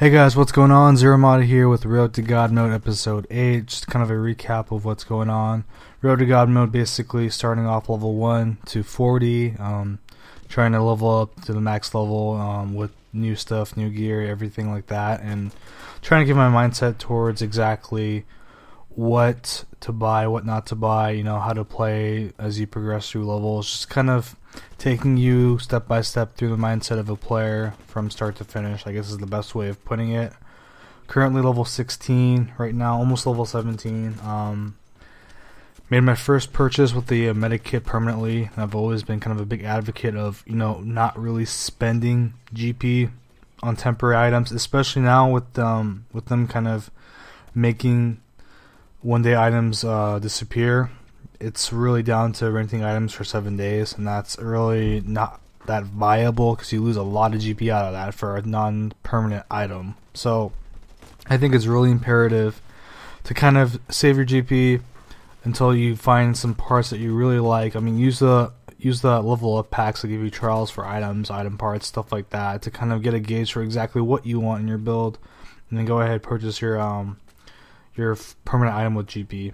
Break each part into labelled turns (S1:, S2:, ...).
S1: Hey guys, what's going on? ZeroArmada here with Road to God Mode episode 8. Just kind of a recap of what's going on. Road to God Mode basically starting off level 1 to 40, trying to level up to the max level with new stuff, new gear, everything like that, and trying to get my mindset towards exactly what to buy, what not to buy, you know, how to play as you progress through levels. Just kind of taking you step by step through the mindset of a player from start to finish, I guess is the best way of putting it. Currently level 16 right now, almost level 17. Made my first purchase with the medikit permanently. I've always been kind of a big advocate of, you know, not really spending GP on temporary items, especially now with them kind of making one-day items disappear. It's really down to renting items for 7 days, and that's really not that viable because you lose a lot of GP out of that for a non-permanent item. So I think it's really imperative to kind of save your GP until you find some parts that you really like. I mean, use the level up packs that give you trials for items, item parts, stuff like that, to kind of get a gauge for exactly what you want in your build, and then go ahead purchase your permanent item with GP.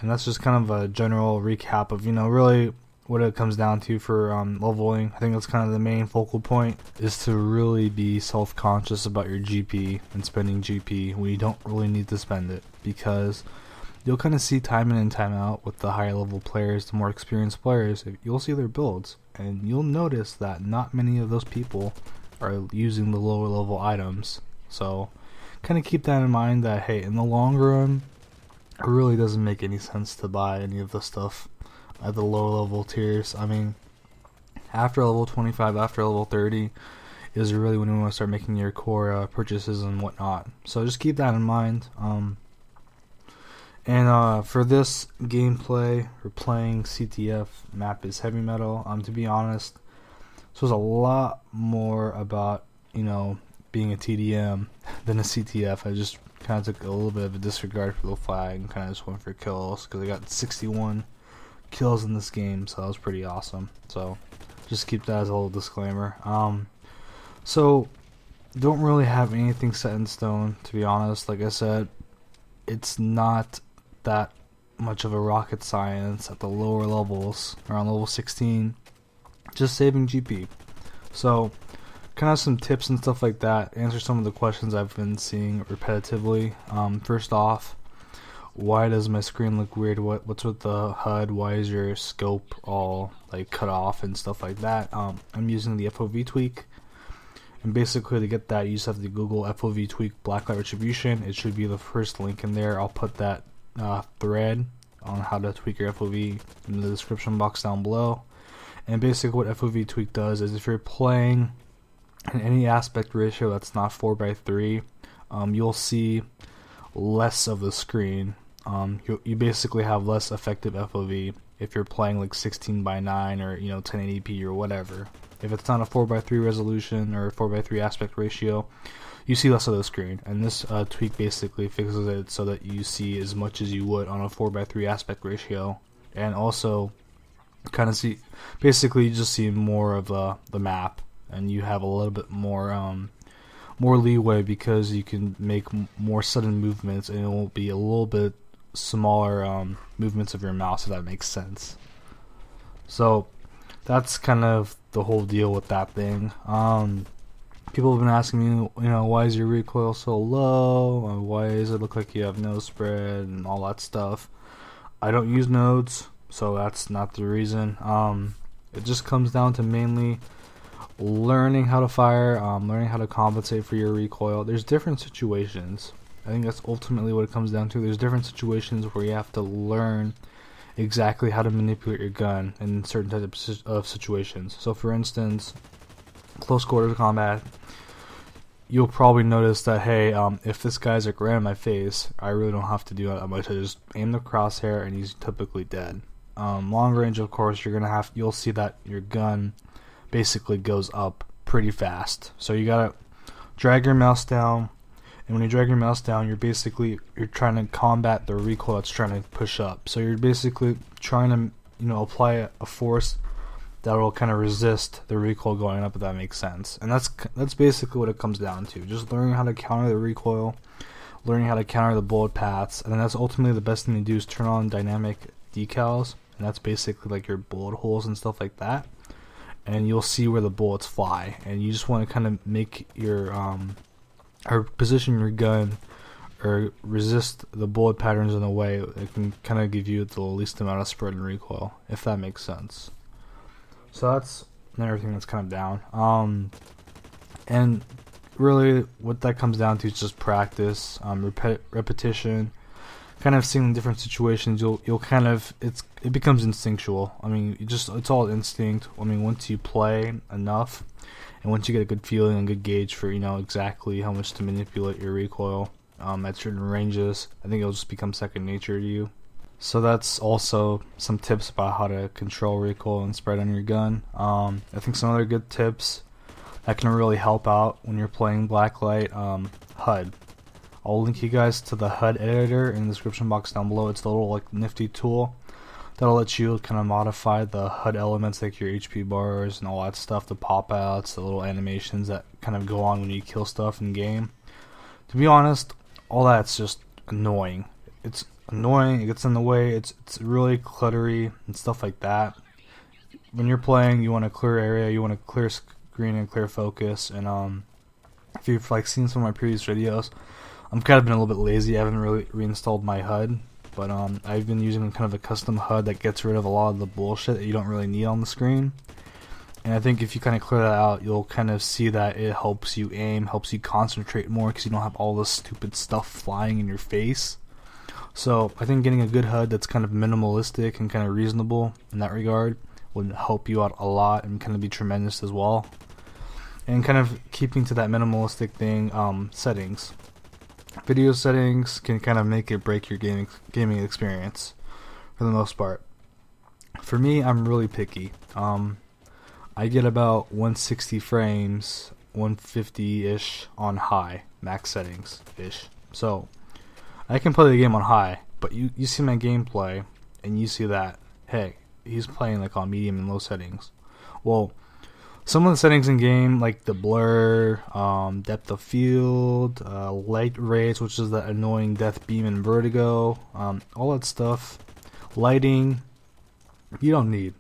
S1: And that's just kind of a general recap of, you know, really what it comes down to for leveling. I think that's kind of the main focal point, is to really be self-conscious about your GP and spending GP when you don't really need to spend it, because you'll kind of see time in and time out with the higher level players, the more experienced players, you'll see their builds, and you'll notice that not many of those people are using the lower level items. So kind of keep that in mind, that hey, in the long run, it really doesn't make any sense to buy any of the stuff at the lower level tiers. I mean, after level 25, after level 30 is really when you want to start making your core purchases and whatnot. So just keep that in mind. For this gameplay, we're playing CTF. Map is heavy metal. To be honest, this was a lot more about, you know, being a TDM than a CTF. I just kind of took a little bit of a disregard for the flag and kind of just went for kills, because I got 61 kills in this game, so that was pretty awesome. So just keep that as a little disclaimer. So don't really have anything set in stone, to be honest. Like I said, it's not that much of a rocket science at the lower levels, around level 16, just saving GP. So kind of some tips and stuff like that, answer some of the questions I've been seeing repetitively. First off, why does my screen look weird? What's with the HUD? Why is your scope all like cut off and stuff like that? I'm using the FOV Tweak, and basically to get that you just have to Google FOV Tweak Blacklight Retribution. It should be the first link in there. I'll put that thread on how to tweak your FOV in the description box down below. And basically what FOV Tweak does is, if you're playing in any aspect ratio that's not 4:3, you'll see less of the screen. You basically have less effective FOV if you're playing like 16:9 or, you know, 1080p or whatever. If it's not a 4:3 resolution or a 4:3 aspect ratio, you see less of the screen, and this tweak basically fixes it so that you see as much as you would on a 4:3 aspect ratio, and also kind of see, basically you just see more of the map, and you have a little bit more leeway, because you can make more sudden movements, and it will be a little bit smaller movements of your mouse, if that makes sense. So that's kind of the whole deal with that thing. People have been asking me, you know, why is your recoil so low? Why does it look like you have node spread and all that stuff? I don't use nodes, so that's not the reason. It just comes down to mainly learning how to fire, learning how to compensate for your recoil. There's different situations. I think that's ultimately what it comes down to. There's different situations where you have to learn exactly how to manipulate your gun in certain types of situations. So for instance, close quarters combat, you'll probably notice that, hey, if this guy's like right in my face, I really don't have to do that much. I just aim the crosshair and he's typically dead. Long range, of course, you'll see that your gun basically goes up pretty fast. So you gotta drag your mouse down, and when you drag your mouse down, you're trying to combat the recoil that's trying to push up. So you're basically trying to, you know, apply a force that will kind of resist the recoil going up, if that makes sense. And that's basically what it comes down to. Just learning how to counter the recoil, learning how to counter the bullet paths, and then that's ultimately the best thing to do is turn on dynamic decals, and that's basically like your bullet holes and stuff like that. And you'll see where the bullets fly, and you just want to kind of make your or position your gun or resist the bullet patterns in a way that can kind of give you the least amount of spread and recoil, if that makes sense. So that's everything that's kind of down. And really what that comes down to is just practice, repetition, kind of seeing different situations. You'll kind of, it becomes instinctual. I mean, it's all instinct. I mean, once you play enough and once you get a good feeling and good gauge for, you know, exactly how much to manipulate your recoil at certain ranges, I think it'll just become second nature to you. So that's also some tips about how to control recoil and spread on your gun. I think some other good tips that can really help out when you're playing Blacklight, HUD. I'll link you guys to the HUD editor in the description box down below. It's the little like nifty tool that'll let you kind of modify the HUD elements like your HP bars and all that stuff, the pop outs, the little animations that kind of go on when you kill stuff in game. To be honest, all that's just annoying. It's annoying, it gets in the way, it's really cluttery and stuff like that. When you're playing, you want a clear area, you want a clear screen and clear focus, and if you've like seen some of my previous videos, I'm kind of been a little bit lazy. I haven't really reinstalled my HUD, but I've been using kind of a custom HUD that gets rid of a lot of the bullshit that you don't really need on the screen. And I think if you kind of clear that out, you'll kind of see that it helps you aim, helps you concentrate more because you don't have all this stupid stuff flying in your face. So I think getting a good HUD that's kind of minimalistic and kind of reasonable in that regard would help you out a lot and kind of be tremendous as well. And kind of keeping to that minimalistic thing, settings. Video settings can kind of make or break your gaming experience for the most part. For me, I'm really picky. I get about 160 frames, 150-ish on high, max settings-ish. So I can play the game on high, but you see my gameplay and you see that, hey, he's playing like on medium and low settings. Well, some of the settings in game, like the blur, depth of field, light rates, which is the annoying death beam and vertigo, all that stuff, lighting, you don't need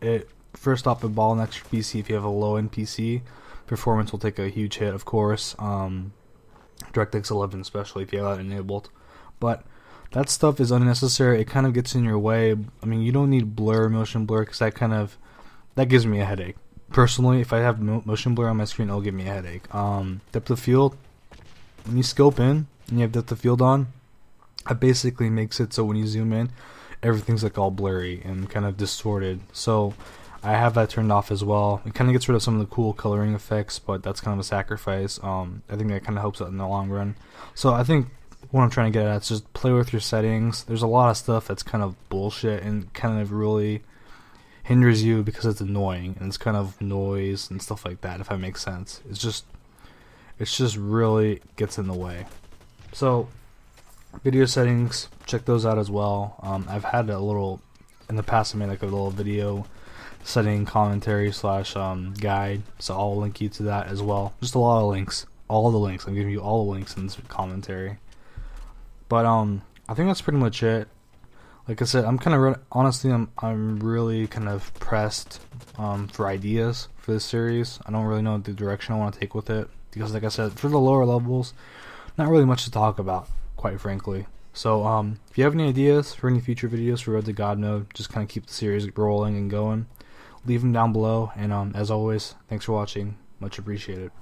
S1: it. First off, it bottlenecks your PC. If you have a low-end PC, performance will take a huge hit, of course. DirectX 11 especially, if you have that enabled. But that stuff is unnecessary. It kind of gets in your way. I mean, you don't need blur, motion blur, because that gives me a headache. Personally, if I have motion blur on my screen, it'll give me a headache. Depth of field, when you scope in and you have depth of field on, it basically makes it so when you zoom in, everything's like all blurry and kind of distorted. So I have that turned off as well. It kind of gets rid of some of the cool coloring effects, but that's kind of a sacrifice. I think that kind of helps out in the long run. So I think what I'm trying to get at is just play with your settings. There's a lot of stuff that's kind of bullshit and kind of really hinders you because it's annoying and it's kind of noise and stuff like that, if that makes sense. It's just really gets in the way. So video settings, check those out as well. I've had a little in the past. I made like a little video setting commentary / guide, so I'll link you to that as well. Just a lot of links, all the links. I'm giving you all the links in this commentary. But I think that's pretty much it. Like I said, I'm kind of honestly, I'm really kind of pressed for ideas for this series. I don't really know the direction I want to take with it because, like I said, for the lower levels, not really much to talk about, quite frankly. So if you have any ideas for any future videos for Road to God Mode, just kind of keep the series rolling and going. Leave them down below, and as always, thanks for watching. Much appreciated.